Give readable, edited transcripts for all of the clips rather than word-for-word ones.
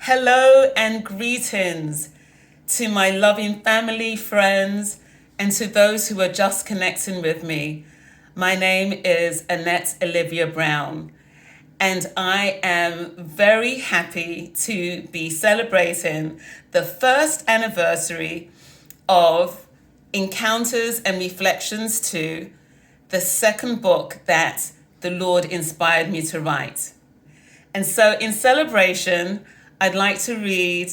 Hello and greetings to my loving family, friends, and to those who are just connecting with me. My name is Annette Olivia Brown, and I am very happy to be celebrating the first anniversary of Encounters and Reflections 2, the second book that the Lord inspired me to write. And so in celebration, I'd like to read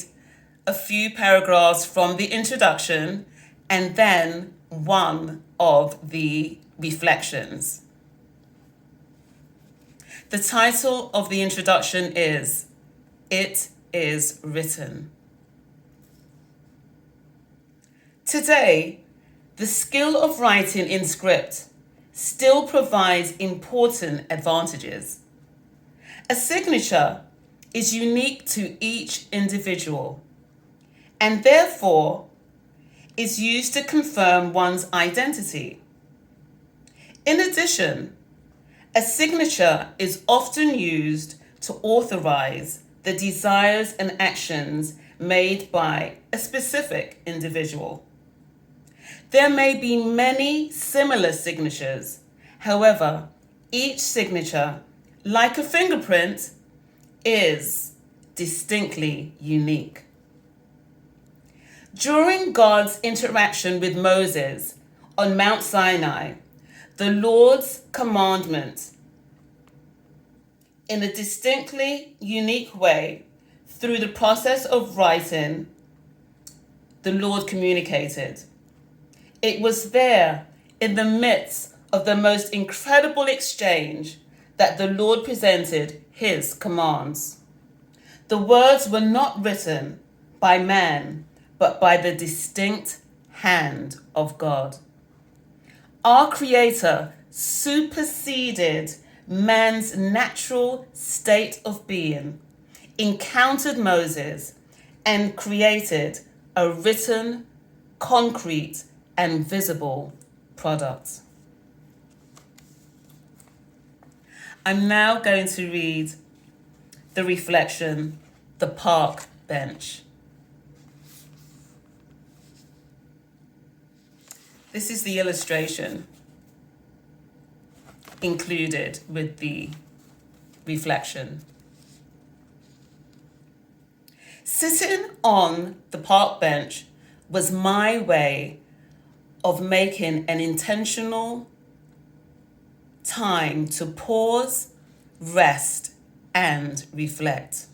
a few paragraphs from the introduction and then one of the reflections. The title of the introduction is It Is Written. Today, the skill of writing in script still provides important advantages. A signature is unique to each individual and therefore is used to confirm one's identity. In addition, a signature is often used to authorize the desires and actions made by a specific individual. There may be many similar signatures. However, each signature, like a fingerprint, is distinctly unique. During God's interaction with Moses on Mount Sinai, the Lord's commandment, in a distinctly unique way, through the process of writing, the Lord communicated. It was there, in the midst of the most incredible exchange, that the Lord presented his commands. The words were not written by man, but by the distinct hand of God. Our Creator superseded man's natural state of being, encountered Moses, and created a written, concrete, and visible product. I'm now going to read the reflection, The Park Bench. This is the illustration included with the reflection. Sitting on the park bench was my way of making an intentional time to pause, rest, and reflect.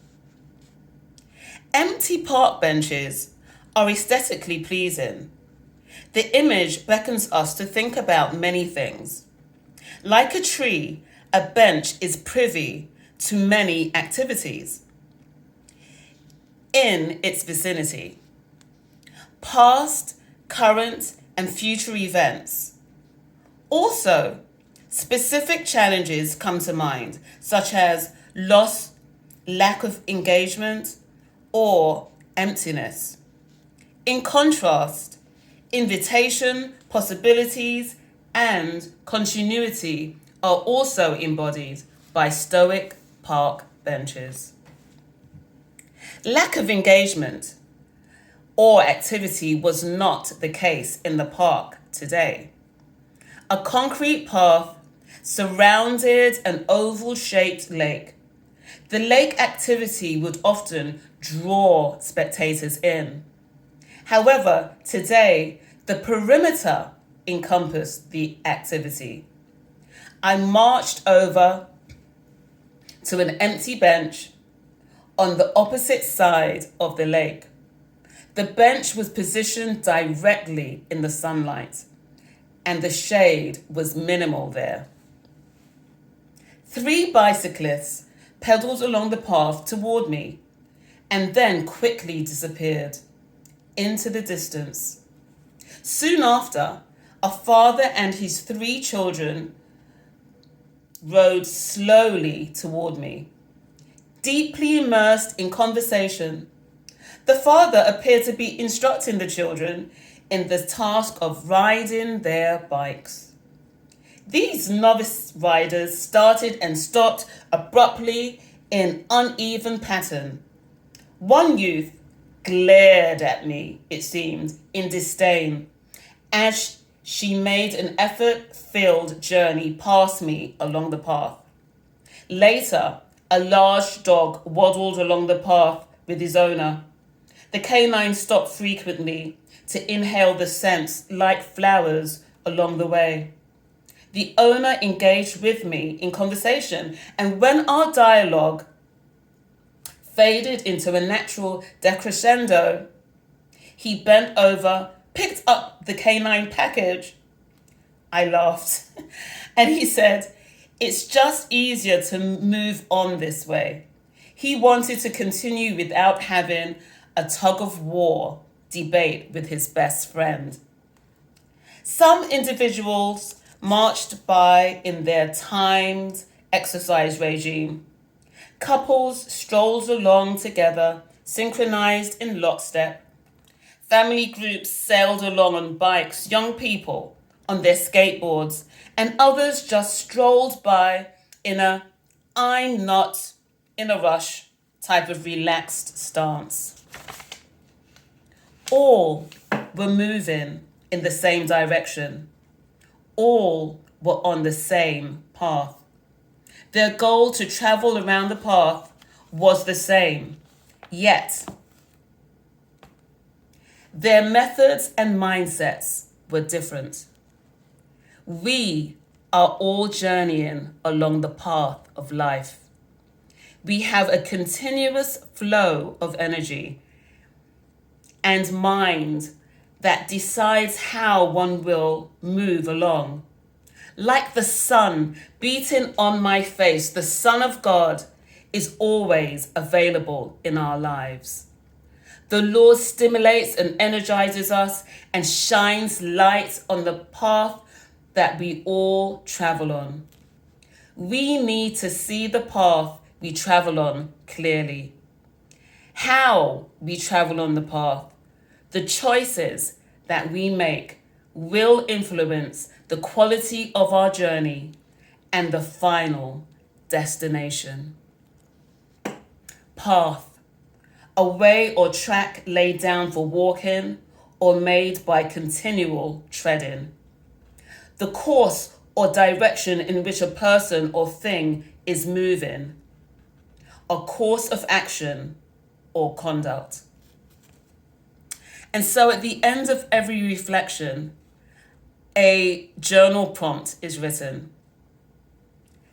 Empty park benches are aesthetically pleasing. The image beckons us to think about many things. Like a tree, a bench is privy to many activities in its vicinity. Past, current, and future events. Also, specific challenges come to mind, such as loss, lack of engagement, or emptiness. In contrast, invitation, possibilities, and continuity are also embodied by stoic park benches. Lack of engagement or activity was not the case in the park today. A concrete path surrounded an oval-shaped lake. The lake activity would often draw spectators in. However, today, the perimeter encompassed the activity. I marched over to an empty bench on the opposite side of the lake. The bench was positioned directly in the sunlight, and the shade was minimal there. 3 bicyclists pedaled along the path toward me and then quickly disappeared into the distance. Soon after, a father and his 3 children rode slowly toward me, deeply immersed in conversation. The father appeared to be instructing the children in the task of riding their bikes. These novice riders started and stopped abruptly in uneven pattern, One youth glared at me, it seemed, in disdain as she made an effort-filled journey past me along the path. Later, a large dog waddled along the path with his owner. The canine stopped frequently to inhale the scents like flowers along the way. The owner engaged with me in conversation, and when our dialogue faded into a natural decrescendo, he bent over, picked up the canine package. I laughed, and he said, "It's just easier to move on this way." He wanted to continue without having a tug of war debate with his best friend. Some individuals marched by in their timed exercise regime. Couples strolled along together, synchronized in lockstep. Family groups sailed along on bikes, young people on their skateboards, and others just strolled by in a "I'm not in a rush" type of relaxed stance. All were moving in the same direction. All were on the same path. Their goal to travel around the path was the same, yet their methods and mindsets were different. We are all journeying along the path of life. We have a continuous flow of energy and mind that decides how one will move along. Like the sun beating on my face, the Son of God is always available in our lives. The Lord stimulates and energizes us and shines light on the path that we all travel on. We need to see the path we travel on clearly. How we travel on the path, the choices that we make will influence the quality of our journey and the final destination. Path, a way or track laid down for walking or made by continual treading. The course or direction in which a person or thing is moving. A course of action or conduct. And so at the end of every reflection, a journal prompt is written.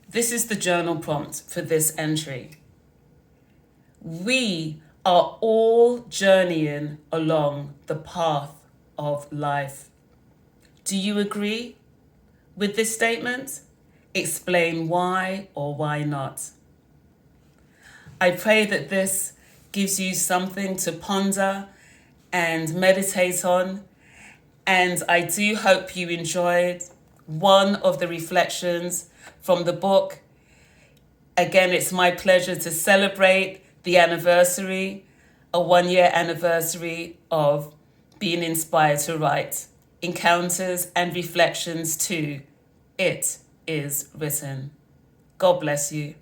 This is the journal prompt for this entry. We are all journeying along the path of life. Do you agree with this statement? Explain why or why not. I pray that this gives you something to ponder and meditate on. And I do hope you enjoyed one of the reflections from the book. Again, it's my pleasure to celebrate the anniversary, a 1-year anniversary of being inspired to write. Encounters and reflections to It Is Written. God bless you.